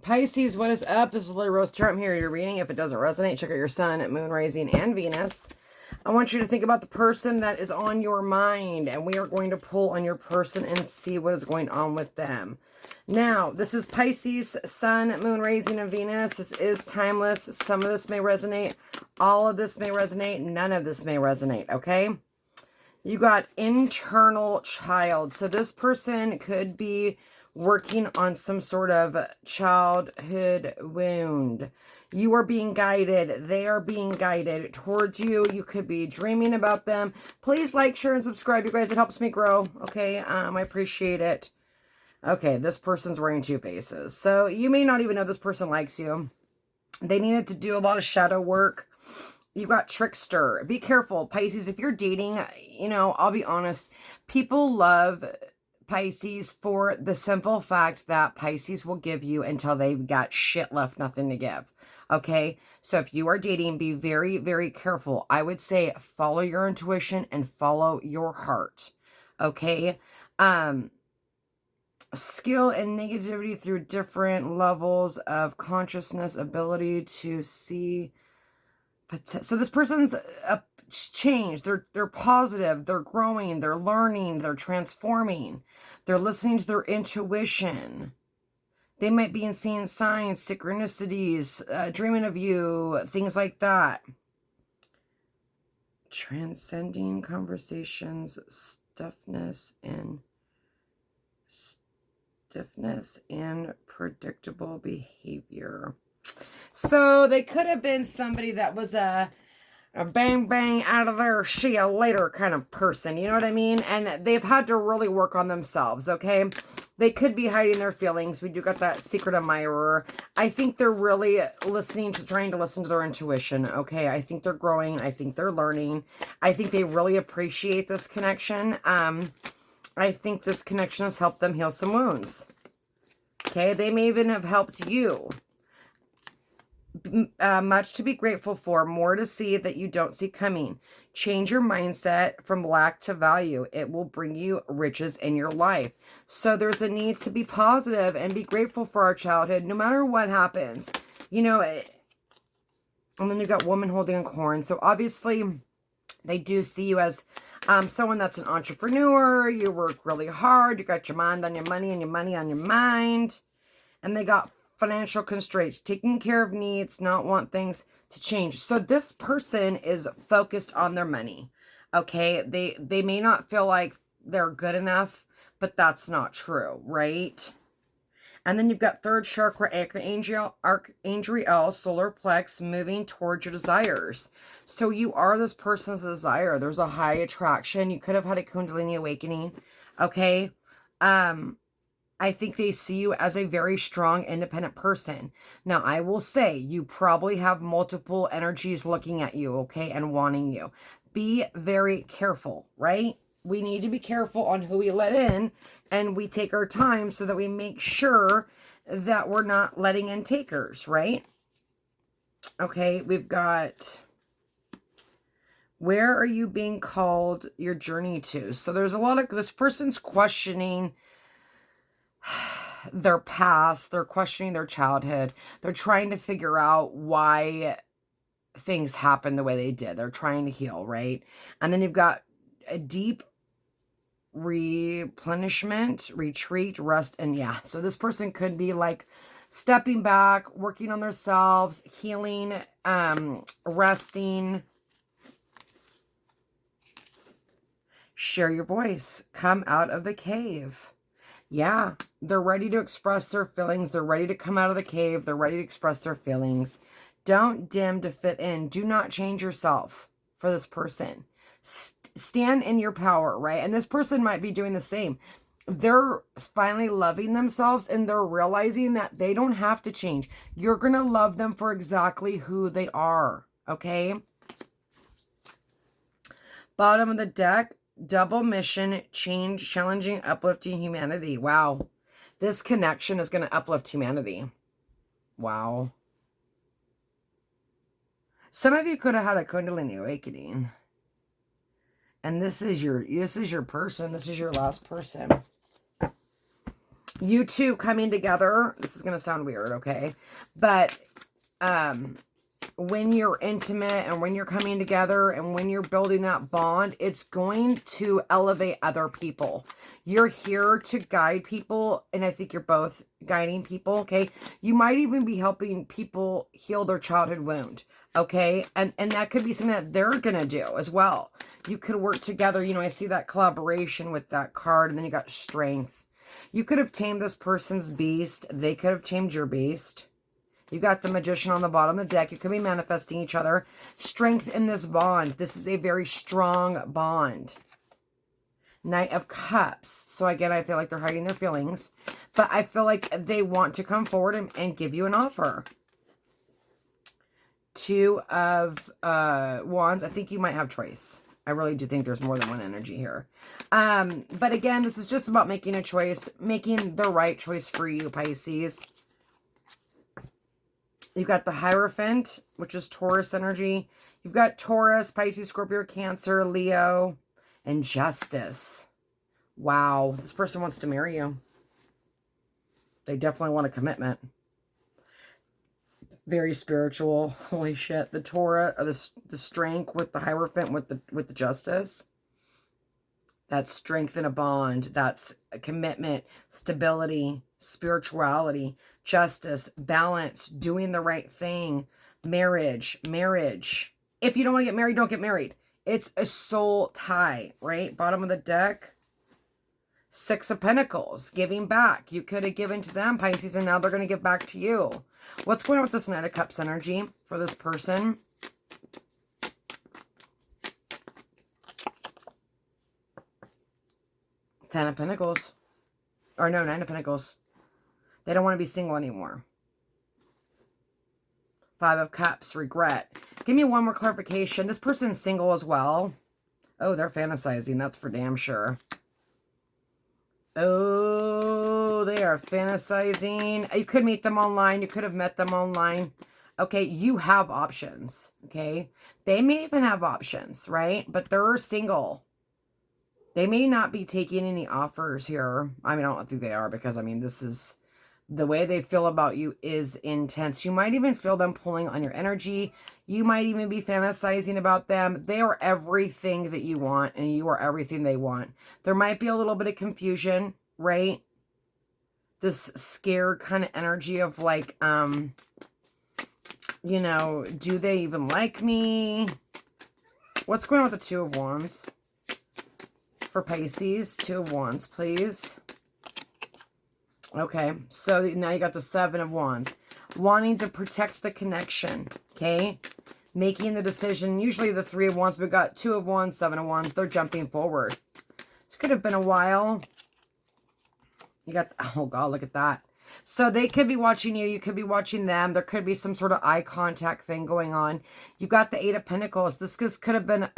Pisces, what is up? This is Lily Rose Tarot. I'm here at your reading. If it doesn't resonate, check out your sun, moon, rising, and Venus. I want you to think about the person that is on your mind, and we are going to pull on your person and see what is going on with them. Now, this is Pisces, sun, moon, rising, and Venus. This is timeless. Some of this may resonate. All of this may resonate. None of this may resonate, okay? You got internal child. So this person could be working on some sort of childhood wound. You are being guided. They are being guided towards you. You could be dreaming about them. Please like, share, and subscribe, you guys. It helps me grow. Okay, I appreciate it. Okay, this person's wearing two faces. So you may not even know this person likes you. They needed to do a lot of shadow work. You got trickster. Be careful, Pisces. If you're dating, you know, I'll be honest. People love Pisces for the simple fact that Pisces will give you until they've got shit left, nothing to give. Okay? So if you are dating, be very, very careful. I would say follow your intuition and follow your heart. Okay? Skill and negativity through different levels of consciousness, ability to see. So this person's changed. They're positive. They're growing. They're learning. They're transforming. They're listening to their intuition. They might be seeing signs, synchronicities, dreaming of you, things like that. Transcending conversations, stiffness and predictable behavior. So they could have been somebody that was a bang, bang, out of there, see you later kind of person. You know what I mean? And they've had to really work on themselves, okay? They could be hiding their feelings. We do got that secret admirer. I think they're really trying to listen to their intuition, okay? I think they're growing. I think they're learning. I think they really appreciate this connection. I think this connection has helped them heal some wounds. Okay? They may even have helped you. Much to be grateful for, more to see that you don't see coming. Change your mindset from lack to value. It will bring you riches in your life. So there's a need to be positive and be grateful for our childhood, no matter what happens. You know, and then you've got woman holding a corn. So obviously they do see you as someone that's an entrepreneur. You work really hard. You got your mind on your money and your money on your mind. And they got financial constraints, taking care of needs, not want things to change. So this person is focused on their money. Okay, they may not feel like they're good enough, but that's not true, right? And then you've got third chakra, archangel solar plex, moving towards your desires. So you are this person's desire. There's a high attraction. You could have had a Kundalini awakening. Okay. I think they see you as a very strong, independent person. Now, I will say you probably have multiple energies looking at you, okay, and wanting you. Be very careful, right? We need to be careful on who we let in, and we take our time so that we make sure that we're not letting in takers, right? Okay, we've got, where are you being called your journey to? So there's a lot of, this person's questioning their past. They're questioning their childhood. They're trying to figure out why things happen the way they did. They're trying to heal, right? And then you've got a deep replenishment, retreat, rest, and yeah. So this person could be like stepping back, working on themselves, healing, resting. Share your voice. Come out of the cave. Yeah, they're ready to express their feelings. They're ready to come out of the cave. They're ready to express their feelings. Don't dim to fit in. Do not change yourself for this person. Stand in your power, right? And this person might be doing the same. They're finally loving themselves and they're realizing that they don't have to change. You're going to love them for exactly who they are, okay? Bottom of the deck. Double mission, change, challenging, uplifting humanity. Wow. This connection is going to uplift humanity. Wow. Some of you could have had a Kundalini awakening. And this is your person. This is your last person. You two coming together, this is going to sound weird, okay? But when you're intimate and when you're coming together and when you're building that bond, it's going to elevate other people. You're here to guide people, and I think you're both guiding people, okay? You might even be helping people heal their childhood wound, okay? And that could be something that they're going to do as well. You could work together. You know, I see that collaboration with that card, and then you got strength. You could have tamed this person's beast. They could have tamed your beast. You got the Magician on the bottom of the deck. You could be manifesting each other. Strength in this bond. This is a very strong bond. Knight of Cups. So again, I feel like they're hiding their feelings. But I feel like they want to come forward and give you an offer. Two of Wands. I think you might have choice. I really do think there's more than one energy here. But again, this is just about making a choice. Making the right choice for you, Pisces. You've got the Hierophant, which is Taurus energy. You've got Taurus, Pisces, Scorpio, Cancer, Leo, and Justice. Wow. This person wants to marry you. They definitely want a commitment. Very spiritual. Holy shit. The Torah, or the strength with the Hierophant, with the Justice. That's strength in a bond. That's a commitment, stability, spirituality, justice, balance, doing the right thing, marriage. If you don't want to get married, don't get married. It's a soul tie, right? Bottom of the deck. Six of Pentacles, giving back. You could have given to them, Pisces, and now they're going to give back to you. What's going on with this Knight of Cups energy for this person? Ten of Pentacles. Or no, Nine of Pentacles. They don't want to be single anymore. Five of Cups, regret. Give me one more clarification. This person's single as well. Oh, they're fantasizing. That's for damn sure. Oh, they are fantasizing. You could meet them online. You could have met them online. Okay, you have options. Okay, they may even have options, right? But they're single. They may not be taking any offers here. I mean, I don't think they are, because, I mean, this is the way they feel about you is intense. You might even feel them pulling on your energy. You might even be fantasizing about them. They are everything that you want, and you are everything they want. There might be a little bit of confusion, right? This scared kind of energy of like, you know, do they even like me? What's going on with the Two of Wands? For Pisces, Two of Wands, please. Okay, so now you got the Seven of Wands. Wanting to protect the connection, okay? Making the decision. Usually the Three of Wands, we've got Two of Wands, Seven of Wands. They're jumping forward. This could have been a while. You got, oh God, look at that. So they could be watching you. You could be watching them. There could be some sort of eye contact thing going on. You've got the Eight of Pentacles. This could have been,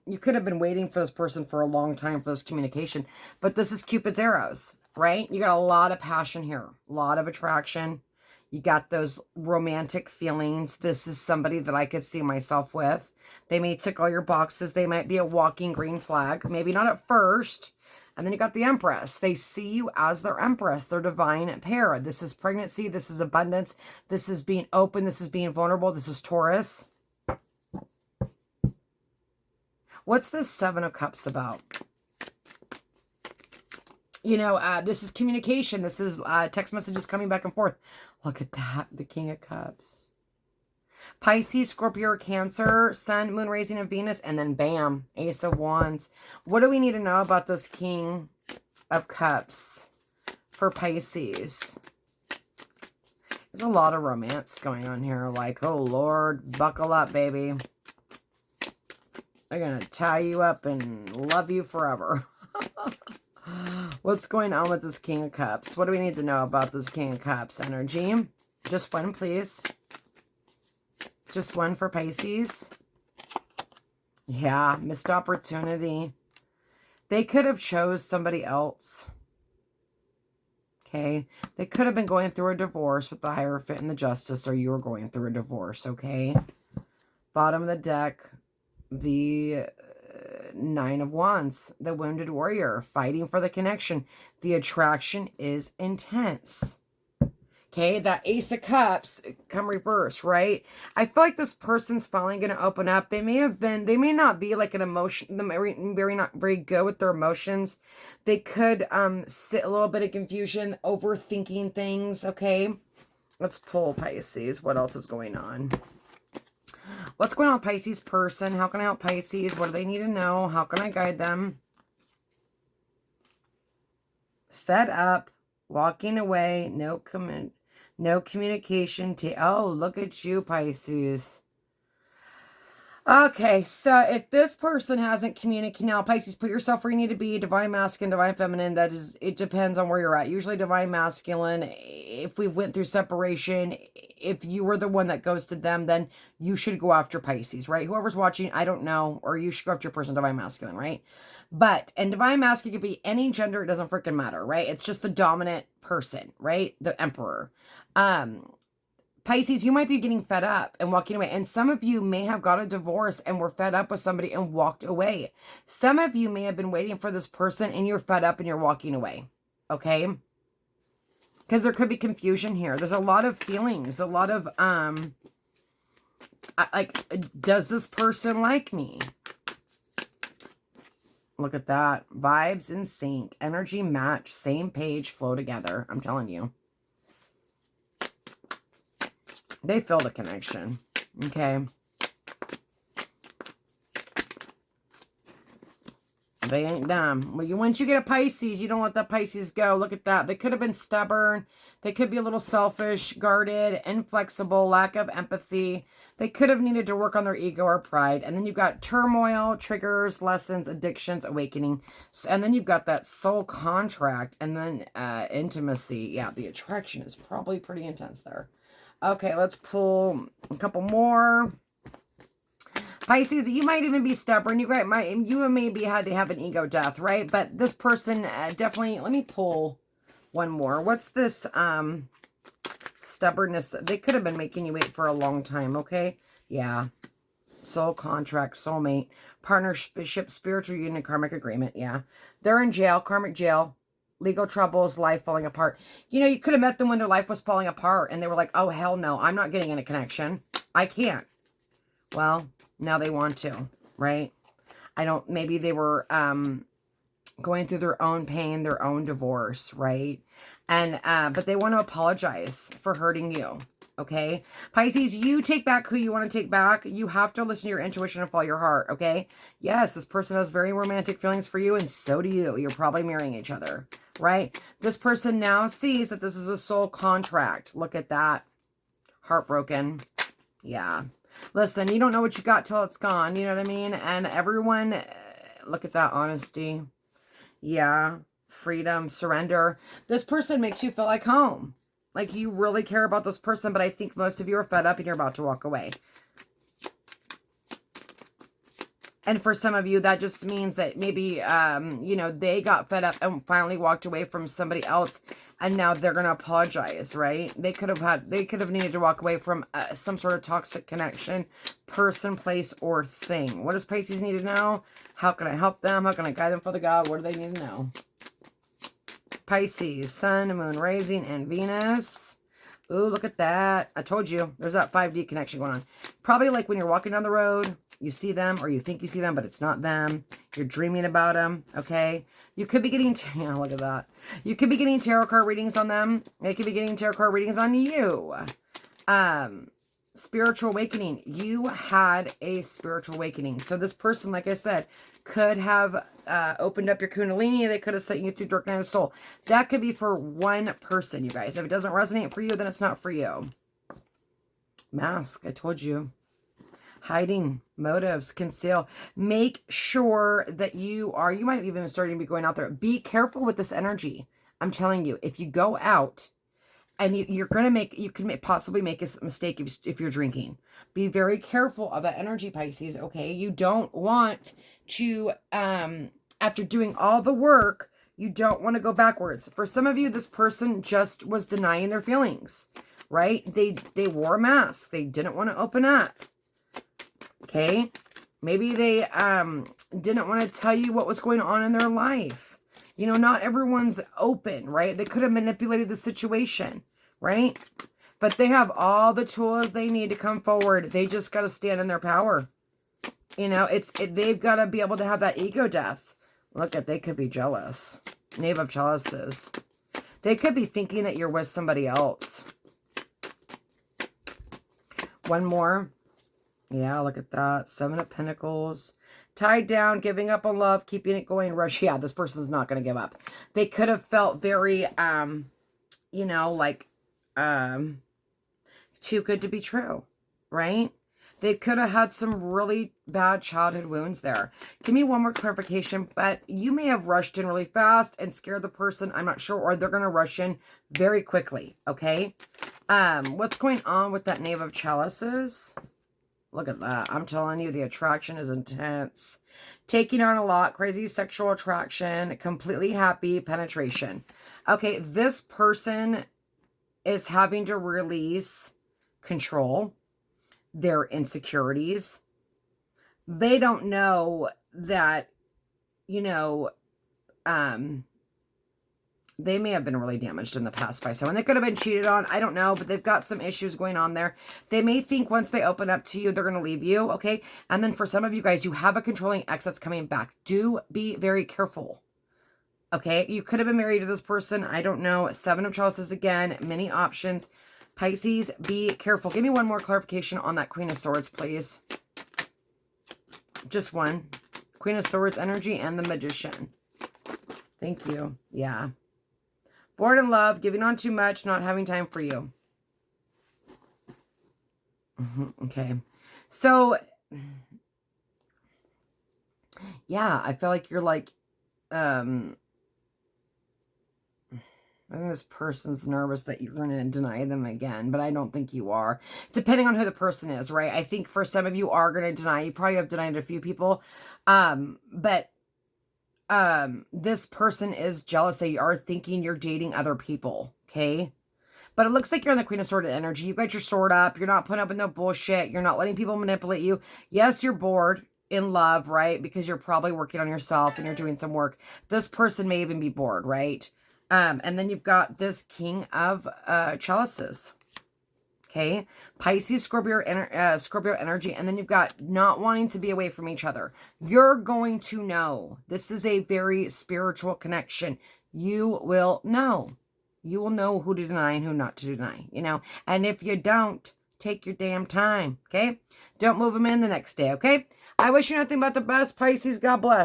you could have been waiting for this person for a long time for this communication. But this is Cupid's arrows, right? You got a lot of passion here. A lot of attraction. You got those romantic feelings. This is somebody that I could see myself with. They may tick all your boxes. They might be a walking green flag. Maybe not at first. And then you got the Empress. They see you as their Empress, their divine pair. This is pregnancy. This is abundance. This is being open. This is being vulnerable. This is Taurus. What's this Seven of Cups about? You know, this is communication. This is text messages coming back and forth. Look at that. The King of Cups. Pisces, Scorpio, or Cancer, Sun, Moon, Rising, and Venus, and then bam, Ace of Wands. What do we need to know about this King of Cups for Pisces? There's a lot of romance going on here. Like, oh Lord, buckle up, baby. They're going to tie you up and love you forever. What's going on with this King of Cups? What do we need to know about this King of Cups energy? Just one, please. Just one for Pisces. Yeah, missed opportunity. They could have chose somebody else. Okay. They could have been going through a divorce with the Hierophant and the Justice, or you were going through a divorce, okay? Bottom of the deck, the Nine of Wands, the wounded warrior, fighting for the connection. The attraction is intense. Okay, that Ace of Cups come reverse, right? I feel like this person's finally going to open up. They may not be like an emotion, very not very good with their emotions. They could sit a little bit of confusion, overthinking things, okay? Let's pull Pisces. What else is going on? What's going on with Pisces person? How can I help Pisces? What do they need to know? How can I guide them? Fed up, walking away, no communication. Oh, look at you, Pisces. Okay, so if this person hasn't communicated, now Pisces, put yourself where you need to be, divine masculine, divine feminine. That is, it depends on where you're at. Usually divine masculine, if we've went through separation, if you were the one that ghosted them, then you should go after Pisces, right? Whoever's watching, I don't know, or you should go after your person, divine masculine, right? But, and divine masculine could be any gender, it doesn't freaking matter, right? It's just the dominant person, right? The emperor. Pisces, you might be getting fed up and walking away. And some of you may have got a divorce and were fed up with somebody and walked away. Some of you may have been waiting for this person and you're fed up and you're walking away. Okay? Because there could be confusion here. There's a lot of feelings, a lot of, like, does this person like me? Look at that. Vibes in sync. Energy match. Same page. Flow together. I'm telling you. They feel the connection. Okay. They ain't dumb. Well, once you get a Pisces, you don't let that Pisces go. Look at that. They could have been stubborn. They could be a little selfish, guarded, inflexible, lack of empathy. They could have needed to work on their ego or pride. And then you've got turmoil, triggers, lessons, addictions, awakening. And then you've got that soul contract. And then intimacy. Yeah, the attraction is probably pretty intense there. Okay, let's pull a couple more. Pisces, you might even be stubborn. You maybe had to have an ego death, right? But this person definitely, let me pull one more. What's this stubbornness? They could have been making you wait for a long time, okay? Yeah. Soul contract, soulmate, partnership, spiritual union, karmic agreement. Yeah. They're in jail, karmic jail. Legal troubles, life falling apart. You know, you could have met them when their life was falling apart and they were like, oh, hell no, I'm not getting in a connection. I can't. Well, now they want to, right? Maybe they were going through their own pain, their own divorce, right? And, but they want to apologize for hurting you. Okay, Pisces, you take back who you want to take back. You have to listen to your intuition and follow your heart. Okay, yes, this person has very romantic feelings for you, and so do you. You're probably marrying each other, right? This person now sees that this is a soul contract. Look at that. Heartbroken. Yeah. Listen, you don't know what you got till it's gone. You know what I mean? And everyone, look at that honesty. Yeah. Freedom, surrender. This person makes you feel like home. Like you really care about this person, but I think most of you are fed up and you're about to walk away. And for some of you, that just means that maybe, you know, they got fed up and finally walked away from somebody else. And now they're going to apologize, right? They could have needed to walk away from some sort of toxic connection, person, place, or thing. What does Pisces need to know? How can I help them? How can I guide them for the God? What do they need to know? Pisces, Sun, Moon, Rising, and Venus. Ooh, look at that. I told you. There's that 5D connection going on. Probably like when you're walking down the road, you see them or you think you see them, but it's not them. You're dreaming about them, okay? You could be getting, yeah, look at that. You could be getting tarot card readings on them. They could be getting tarot card readings on you. Spiritual awakening. You had a spiritual awakening. So this person, like I said, could have opened up your kundalini. They could have sent you through dark night of soul. That could be for one person, you guys. If it doesn't resonate for you, then it's not for you. Mask. I told you. Hiding. Motives. Conceal. Make sure that you might even starting to be going out there. Be careful with this energy. I'm telling you, if you go out, and you can possibly make a mistake if you're drinking. Be very careful of that energy, Pisces, okay? You don't want to, after doing all the work, you don't want to go backwards. For some of you, this person just was denying their feelings, right? They wore a mask. They didn't want to open up, okay? Maybe they didn't want to tell you what was going on in their life. You know, not everyone's open, right? They could have manipulated the situation, right? But they have all the tools they need to come forward. They just got to stand in their power. You know, they've got to be able to have that ego death. Look at, they could be jealous. Knave of Chalices. They could be thinking that you're with somebody else. One more. Yeah, look at that. Seven of Pentacles. Tied down, giving up on love, keeping it going, rush. Yeah, this person's not going to give up. They could have felt very, you know, like, too good to be true, right? They could have had some really bad childhood wounds there. Give me one more clarification, but you may have rushed in really fast and scared the person, I'm not sure, or they're going to rush in very quickly, okay? What's going on with that Knave of Chalices? Look at that. I'm telling you, the attraction is intense. Taking on a lot, crazy sexual attraction, completely happy, penetration. Okay, this person is having to release control, their insecurities. They don't know that, you know, they may have been really damaged in the past by someone. They could have been cheated on. I don't know, but they've got some issues going on there. They may think once they open up to you, they're going to leave you, okay? And then for some of you guys, you have a controlling ex that's coming back. Do be very careful, okay? You could have been married to this person. I don't know. Seven of Chalices again. Many options. Pisces, be careful. Give me one more clarification on that Queen of Swords, please. Just one. Queen of Swords energy and the Magician. Thank you. Yeah. Bored in love, giving on too much, not having time for you. Okay. So, yeah, I feel like you're like, I think this person's nervous that you're going to deny them again, but I don't think you are. Depending on who the person is, right? I think for some of you are going to deny. You probably have denied a few people. But this person is jealous. They are thinking you're dating other people, okay? But it looks like you're in the Queen of Swords energy. You got your sword up. You're not putting up with no bullshit. You're not letting people manipulate you. Yes, you're bored in love, right? Because you're probably working on yourself and you're doing some work. This person may even be bored, right? And then you've got this King of Chalices. Okay. Pisces, Scorpio energy. And then you've got not wanting to be away from each other. You're going to know. This is a very spiritual connection. You will know. You will know who to deny and who not to deny, you know. And if you don't, take your damn time, okay? Don't move them in the next day, okay? I wish you nothing but the best, Pisces. God bless.